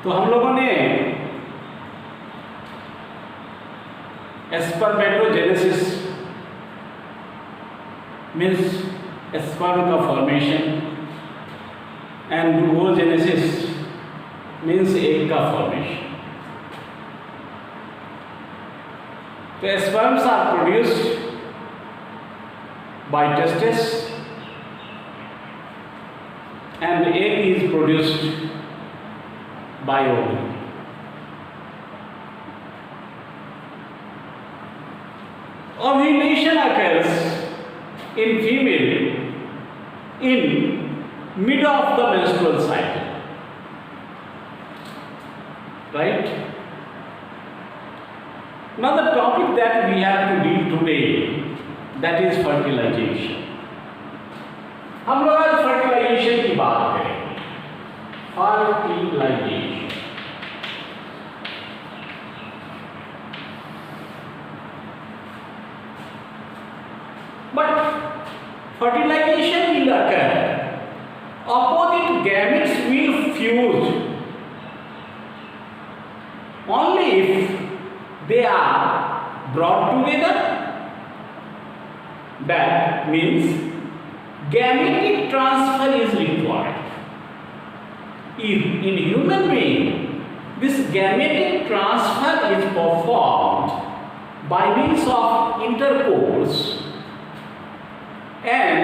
तो हम लोगों ने स्पर्मेटोजेनेसिस मीन्स स्पर्म का formation and oogenesis means egg का फॉर्मेशन. तो sperms are produced by testes and egg is produced by ovum. Ovulation occurs in female in mid of the menstrual cycle, right? Now the topic that we have to deal today, that is fertilization. हम लोग आज fertilisation की बात करेंगे. Fertilization but fertilization will occur, opposite gametes will fuse only if they are brought together. That means gametic transfer is required. In human being, this gametic transfer is performed by means of intercourse, and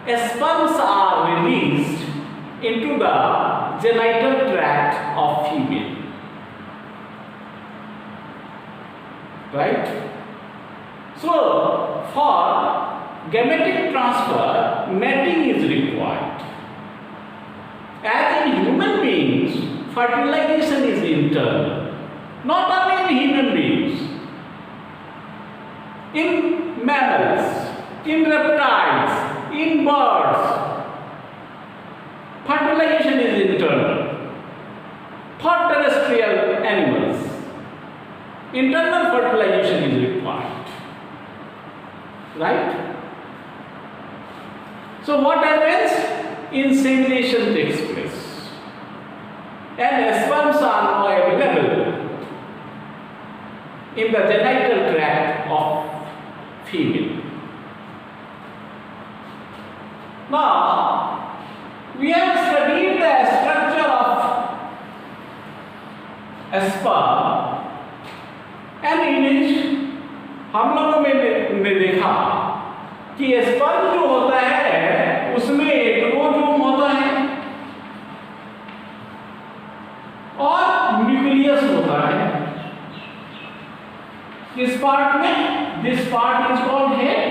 sperms are released into the genital tract of female. Right? So, for gametic transfer, mating is required. As in human beings, fertilization is internal. Not only in human beings, in mammals, in reptiles, in birds, fertilization is internal. For terrestrial animals, internal fertilization is required. Right? So what happens? Insemination takes place. And sperms are now available in the genital tract of female. Now, we have studied the structure of a sperm and image. हम लोगों ने देखा कि sperm जो होता है उसमें एक क्रोमोसोम होता है और न्यूक्लियस होता है. इस पार्ट में this part is called head.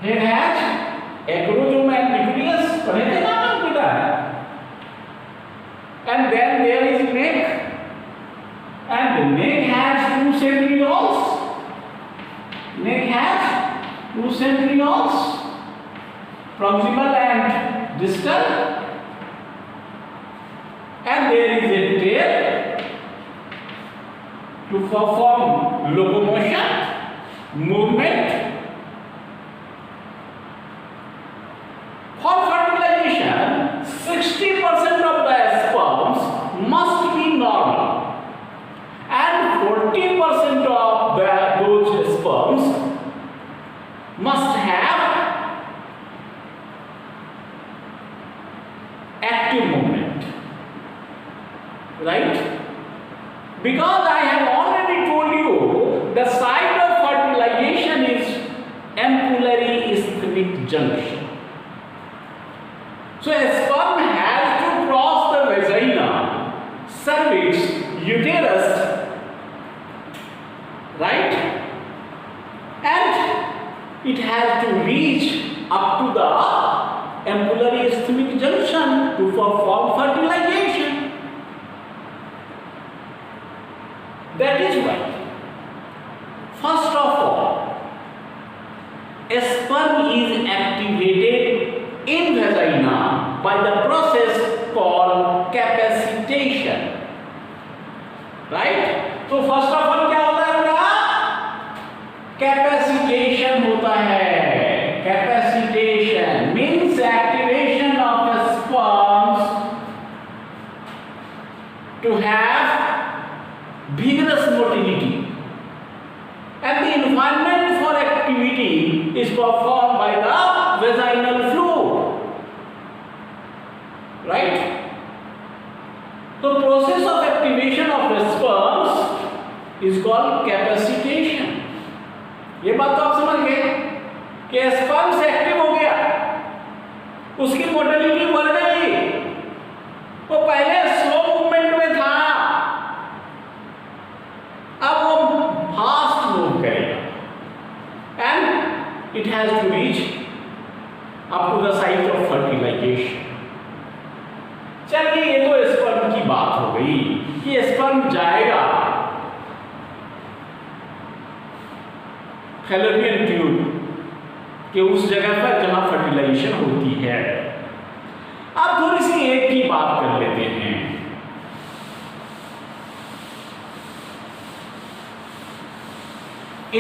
Head has a chromosome and nucleus. पढ़े थे ना आप बेटा? And then there is neck, and the neck has two centrioles. Neck has two centrioles, proximal and distal, and there is a tail to perform locomotion, movement. For fertilization, 60% of the sperms must be normal, and 40% of those sperms must have active movement. Right? Because I have already told you the site of fertilization is ampullary isthmic junction. So a sperm has to cross the vagina, cervix, uterus, right? And it has to reach up to the ampullary isthmic junction to perform fertilization. That is why, first of all, a sperm is activated in vagina by the process called capacitation. Right? So first of all क्या होता है बेटा? Capacitation होता है. Capacitation means activation of the sperms is performed by the vaginal fluid, right? The process of activation of sperms is called capacitation. ये बात तो आप समझ गए कि स्पर्म्स एक्टिव हो गया, उसकी मोटिलिटी बढ़ गई, वो पहले स्लो मूवमेंट में था, अब वो फास्ट मूव करेगा, and it has to reach up to the site of fertilization. चलिए, ये तो स्पर्म की बात हो गई कि स्पर्म जाएगा फैलोपियन ट्यूब के उस जगह पर जहां फर्टिलाइजेशन होती है। अब थोड़ी सी एग की बात कर लेते हैं।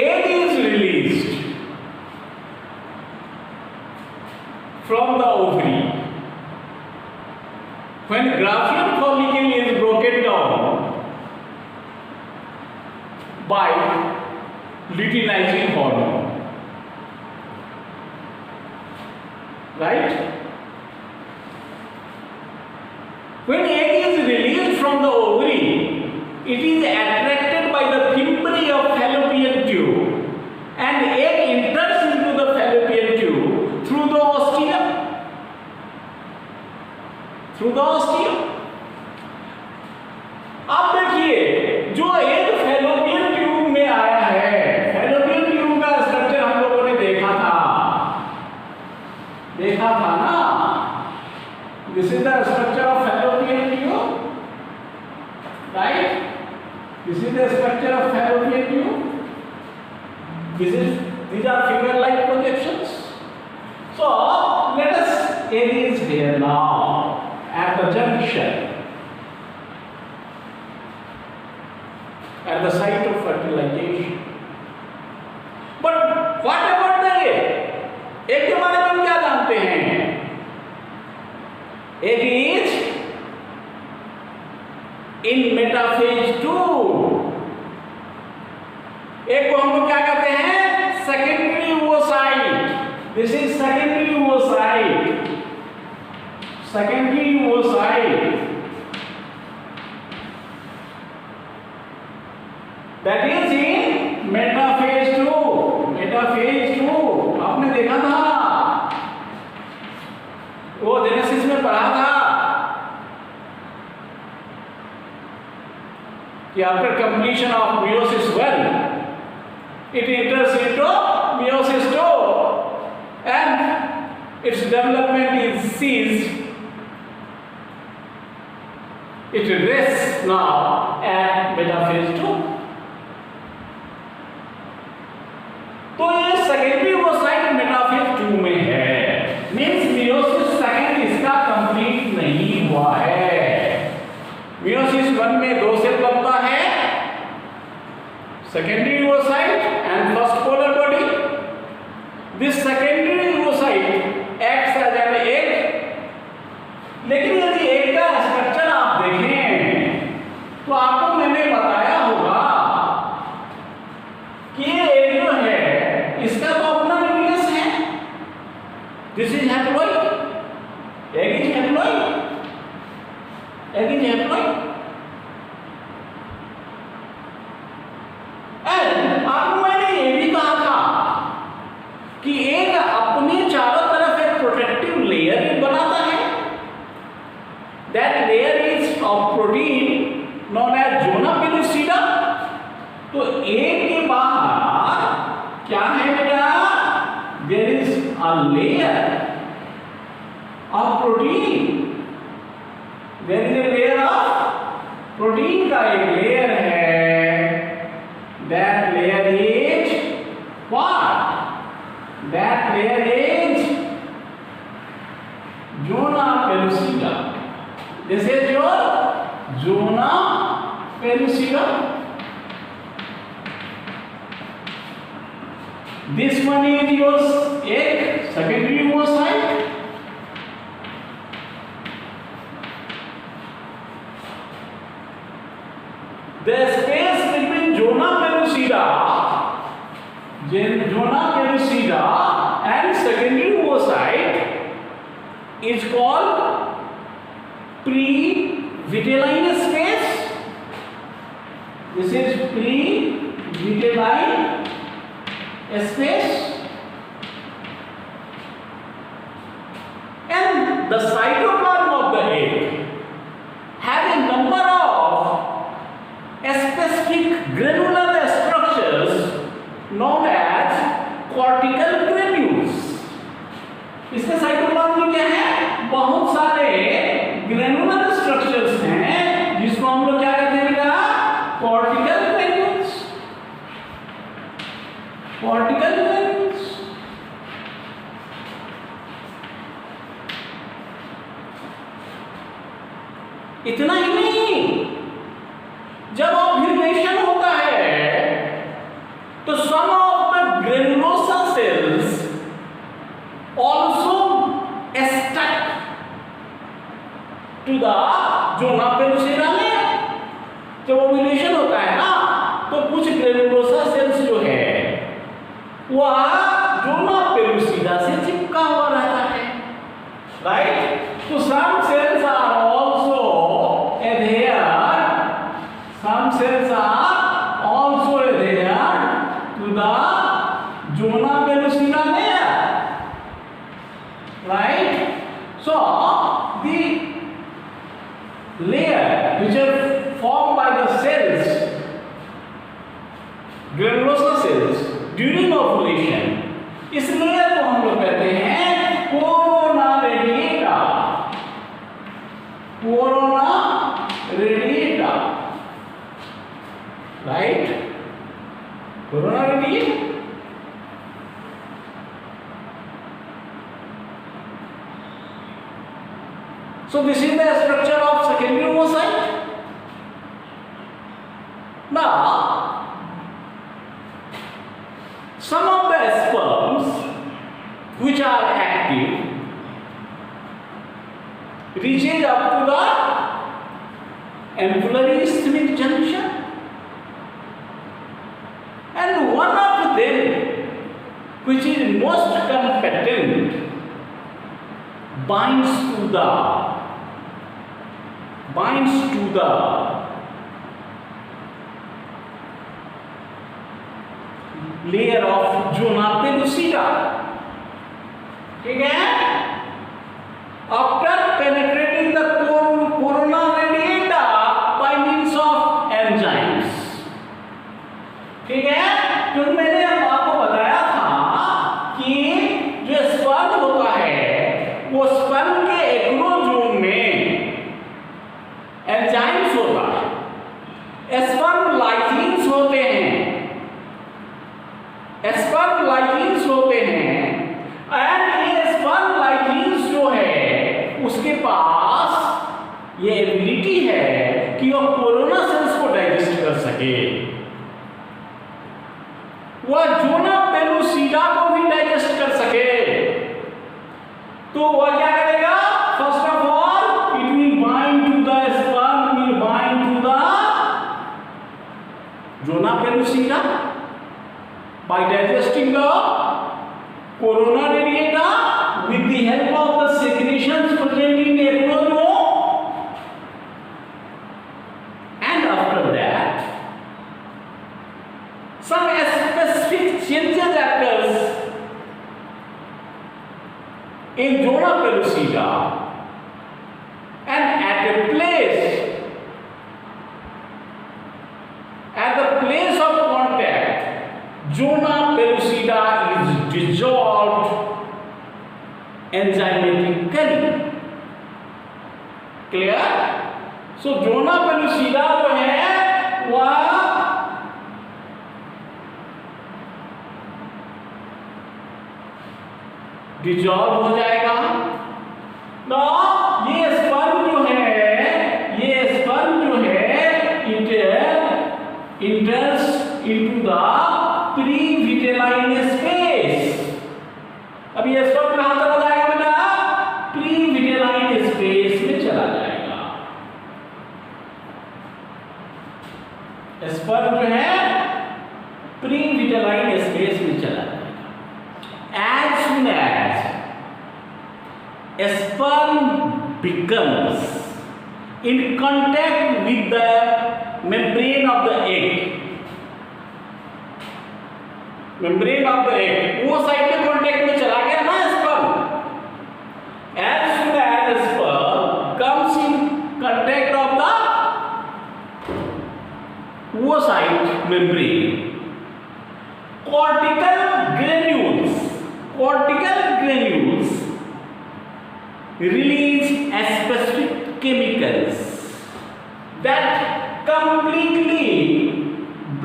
Egg is released from the ovary when Graafian follicle is broken down by luteinizing hormone, right? When egg is released from the ovary, it is attracted by the fimbria of fallopian tube and egg enters into the fallopian tube through the ostium. आप देखिए, जो एक fallopian tube में आया है, fallopian tube का structure हम लोगों ने देखा था ना। This is the structure of fallopian tube, right? This is the structure of fallopian tube. These are finger-like projections. So let us, it is here now at the junction, at the site of fertilization. But what about the egg? egg के बारे में हम क्या जानते हैं? egg is in metaphase 2. egg को हम लोग क्या कहते हैं? secondary oocyte. This is secondary oocyte. Secondary oocyte. That is in metaphase 2. Metaphase 2 आपने देखा था, वो जेनेसिस में पढ़ा था कि after completion of meiosis 1, it enters into meiosis 2 and its development is ceased. It rests now at metaphase 2. तो ये सेकेंडरी oocyte मेटाफेज 2 में है, मींस meiosis 2 इसका कंप्लीट नहीं हुआ है। meiosis 1 में 2 सेल बनता है, secondary oocyte and first polar body. This secondary oocyte acts as an egg. लेकिन यदि egg का स्ट्रक्चर आप देखें तो आपको मैंने बताया होगा कि ये egg जो है इसका तो अपना न्यूक्लियस है। This is haploid. Egg is haploid. Egg is haploid. And आपको मैंने ये भी कहा था कि egg अपने चारों तरफ एक प्रोटेक्टिव लेयर बनाता है। That layer is of protein known as zona pellucida. तो egg के बाहर क्या है बेटा? There is a layer of protein. There is a layer of protein का एक layer है. That layer is what? That layer is zona pellucida. This is your zona pellucida. This one is your egg, secondary oocyte. The space between zona pellucida space, and the cytoplasm of the egg have a number of specific granular structures known as cortical granules. इसके cytoplasm में क्या है? बहुत सारे granular structures हैं जिसको हम लोग क्या कहते हैं बेटा? Cortical granules. Cortical granules. इतना ही नहीं, जब ओव्यूलेशन होता है तो some of the granulosa cells also stuck to the zona pellucida में। जब ओव्यूलेशन होता है ना तो कुछ ग्रेनुलोसा सेल्स जो है वह जोना पेलुसिडा से चिपका हुआ रहता है, राइट? तो some cells are also adhered, some cells are also adhered to the zona pellucida layer, right? So the layer which are formed by the cells, granulosa cells during ovulation, इस layer को हम लोग कहते हैं corona radiata. Corona radiata, right? Corona radiata. So this is the structure of secondary oocyte. Now, some of the sperms which are active reaches up to the ampullary isthmic junction, and one of them which is most competent binds to the layer of zona pellucida, ठीक है? After penetrating the corona radiata by means of enzymes, ठीक है? तो मैंने आपको बताया था कि जो स्पर्म होता है वो स्पर्म के एक्रोजोम में एंजाइम्स होता है, स्पर्म लाइसिन्स होते हैं, स्पर्म लाइसिन्स होते हैं, एंड ये स्पर्म लाइसिन्स जो है उसके पास ये एबिलिटी है कि वो कोरोना सेल्स को डाइजेस्ट कर सके, वह जोना पेलुसिडा को भी डाइजेस्ट कर सके। तो वह क्या करेगा? First of all it will bind to the sperm, will bind to the zona pellucida by digesting the corona radiata with the help of the secretions present in the ectoderm, and after that some specific changes occurs in zona pellucida, and at the place of contact zona pellucida is dissolved enzymatically. Clear? So zona pellucida जो है वह dissolve हो जाएगा। तो ये sperm जो है it enters into the pre-vitelline space. अब ये स्पर्म कहां चला जाएगा बेटा? प्री-विटेलाइन स्पेस में चला जाएगा। स्पर्म जो है प्री-विटेलाइन स्पेस में चला जाएगा। As soon as sperm becomes in contact with the membrane of the egg, membrane of the egg, वो साइड के कांटेक्ट में चला गया ना sperm. As soon as sperm comes in contact of the वो side membrane, cortical granules release specific chemicals that completely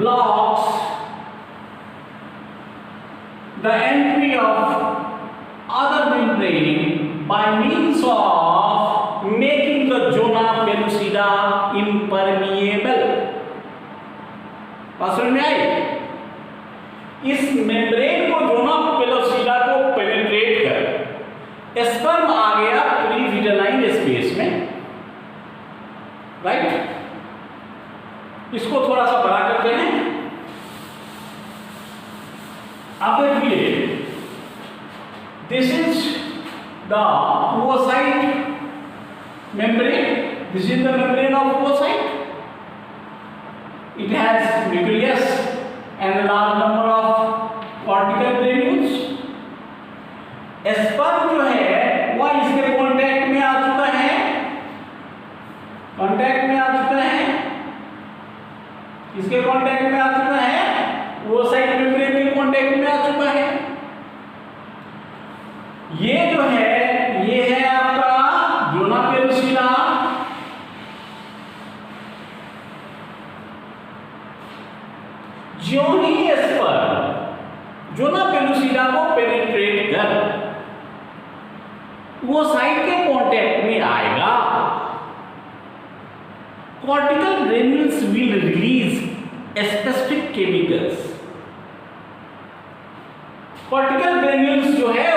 blocks the entry of other membrane by means of making the zona pellucida impermeable। बात समझ में आई? इस membrane को zona pellucida को penetrate कर sperm आ गया प्रीविटालाइन space में, राइट? इसको थोड़ा सा बड़ा करते हैं। अब देखिए, this is the oocyte membrane, this is the membrane of oocyte, it has nucleus and a large number of cortical granules। Sperm जो है वह इसके कांटेक्ट में आ चुका है, कांटेक्ट में आ चुका है, इसके कांटेक्ट में आ चुका है, वो साइड मेम्ब्रेन के कांटेक्ट में आ चुका है। ये जो है ये है आपका जोना पेलुसिडा, जो ही स्पर्म जोना पेलुसिडा को पेनिट्रेट कर वो साइड के कांटेक्ट में आएगा, cortical granules will release specific chemicals। cortical granules जो है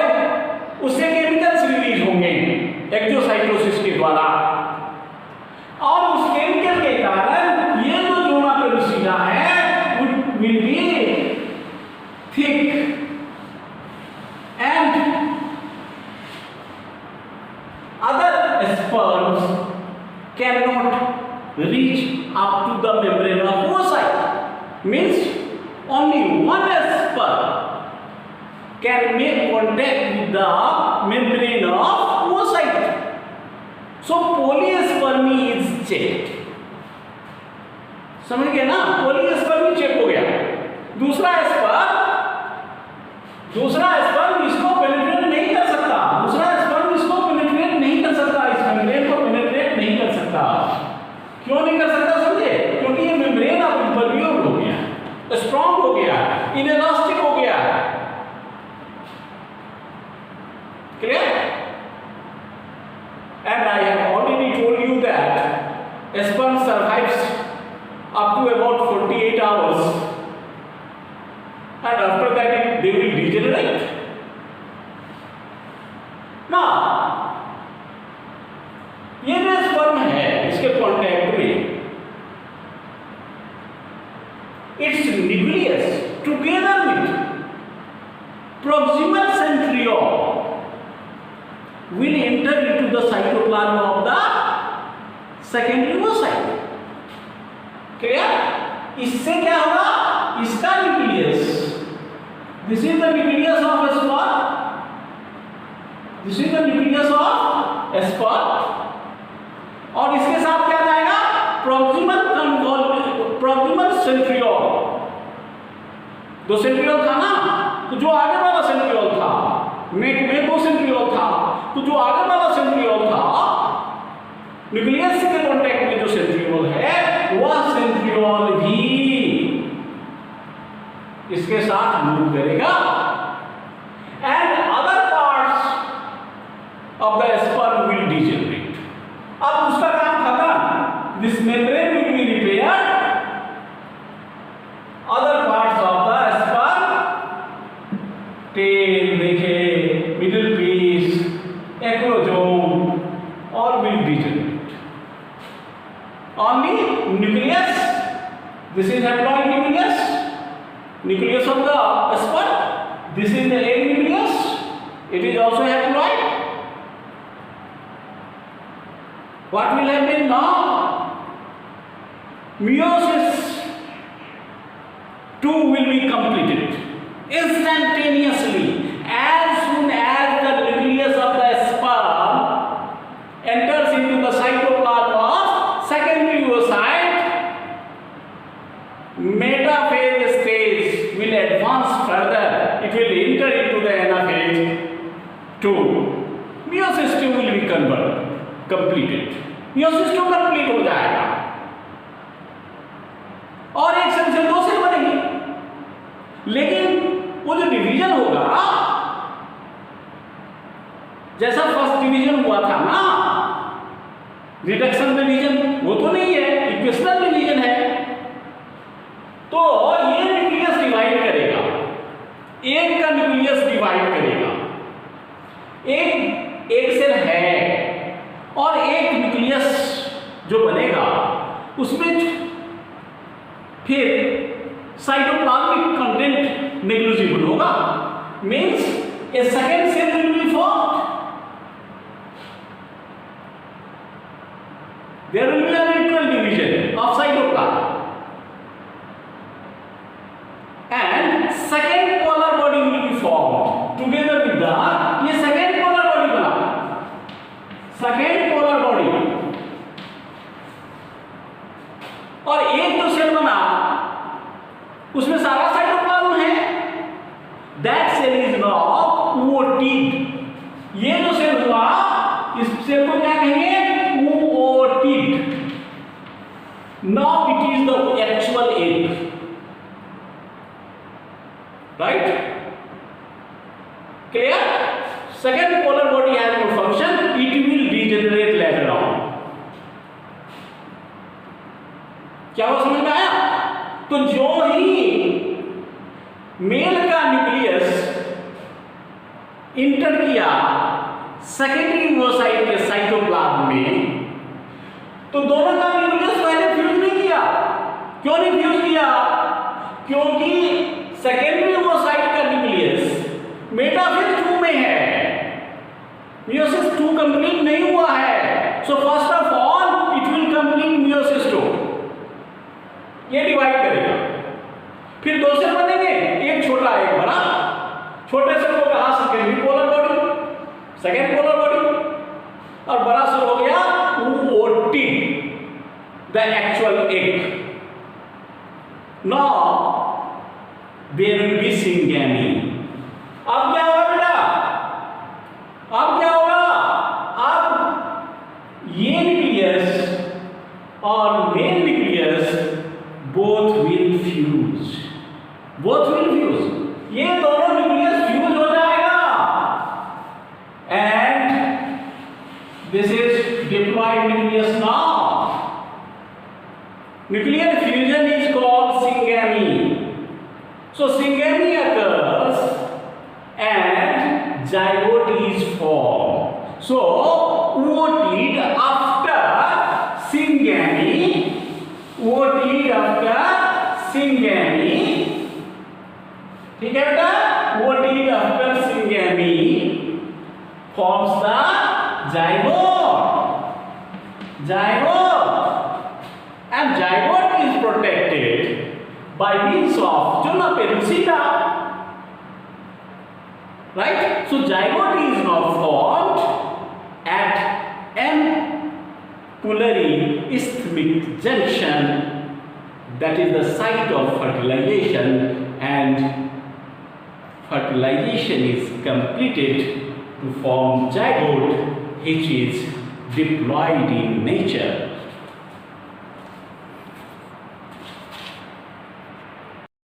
उससे केमिकल्स रिलीज होंगे एक्सोसाइटोसिस के द्वारा, और उस केमिकल के कारण ये जो जोना पेलुसिडा है will be thick and other sperms cannot reach up to the membrane of oocyte। Means only one sperm can make contact with the membrane of oocyte, so polyspermy is checked। समझ गए ना? Polyspermy check हो गया। दूसरा sperm इसको penetrate नहीं कर सकता, दूसरा स्पर्म इसको पेनिट्रेट नहीं कर सकता, इस मेम्ब्रेन को पेनिट्रेट नहीं कर सकता। क्यों नहीं कर सकता समझे? क्योंकि ये मेम्ब्रेन अब इम्परमिएबल हो गया, स्ट्रॉन्ग हो गया, इनइलास्टिक हो गया। Clear? And I have already told you that sperm survives up to about 48 hours, and after that they will degenerate। Now ये जो स्पर्म है इसके कांटेक्ट में its nucleus together with proximal centriole will enter into the cytoplasm of the secondary oocyte। Clear? इससे क्या होगा? इसका nucleus, this is the nucleus of sperm, this is the nucleus of sperm, और इसके साथ क्या जाएगा? Proximal centriole. दो सेंट्रियोल था ना, तो जो आगे वाला सेंट्रियोल था, नेक में दो सेंट्रियोल था, तो जो आगे वाला सेंट्रियोल था न्यूक्लियस के कांटेक्ट में जो सेंट्रियोल है वह सेंट्रियोल भी इसके साथ मूव करेगा, and other parts of the sperm will degenerate. अब उसका काम खत्म, this membrane will be repaired, other parts of the sperm, tail देखे, मिडिल पीस, एक्रोजोम, और will degenerate. Only nucleus, this is haploid nucleus, nucleus of the sperm, this is the egg nucleus, it is also haploid। What will happen now? Meiosis II will be completed, instantaneously. As soon as the nucleus of the sperm enters into the cytoplasm of secondary oocyte, metaphase stage will advance further. It will enter into the anaphase 2. Meiosis 2 will be completed. meiosis 2 complete हो जाएगा और एक cell से दो cell बनेगी। लेकिन वो जो डिवीजन होगा, जैसा फर्स्ट डिवीजन हुआ था ना, रिडक्शन डिवीजन, वो तो नहीं है, इक्वेशनल डिवीजन है। तो ये न्यूक्लियस डिवाइड करेगा, एक का न्यूक्लियस डिवाइड करेगा, एक सेल है और एक न्यूक्लियस जो बनेगा उसमें फिर साइटोप्लाज्मिक कंटेंट नेग्लिजिबल होगा, means a second cell will be formed, there will be an equal division of cytoplasm and second polar body will be formed together with the, ये second polar body बना, second polar body, और एक जो cell बना उसमें सारा cytoplasm है, that cell is now ooted। ये जो सेल हुआ, इस सेल को क्या कहेंगे? ooted। Now it is the actual egg, right? Clear? Second polar body has no function, it will degenerate later on। क्या वो समझ में आया? तो जो ही मेल का न्यूक्लियस इंटर किया सेकेंडरी oocyte के साइटोप्लाज्म में, तो दोनों का न्यूक्लियस पहले फ्यूज नहीं किया। क्यों नहीं फ्यूज किया? क्योंकि सेकेंडरी oocyte का न्यूक्लियस मेटाफेज 2 में है, meiosis 2 कंप्लीट नहीं हुआ है। So first of all it will complete meiosis 2, ये डिवाइड करेगा, फिर दो सेल बनेंगे, एक छोटा एक बड़ा। छोटे सेल को कहा secondary polar body, second polar body, और बड़ा सेल हो गया ooted, the actual egg. Now there will be syngamy. अब क्या होगा बेटा? अब क्या होगा? अब ये न्यूक्लियस और main nucleus both will fuse, both will fuse, ये दोनों न्यूक्लियस फ्यूज हो जाएगा and this is diploid nucleus. Now nuclear fusion is called syngamy. So syngamy occurs and zygote is formed। So ooted after syngamy, ooted after syngamy, ठीक है बेटा? ooted after syngamy forms the zygote, and zygote is protected by means of zona pellucida, right? So zygote is now formed at ampullary isthmic junction, that is the site of fertilization, and fertilization is completed to form zygote, which is diploid in nature.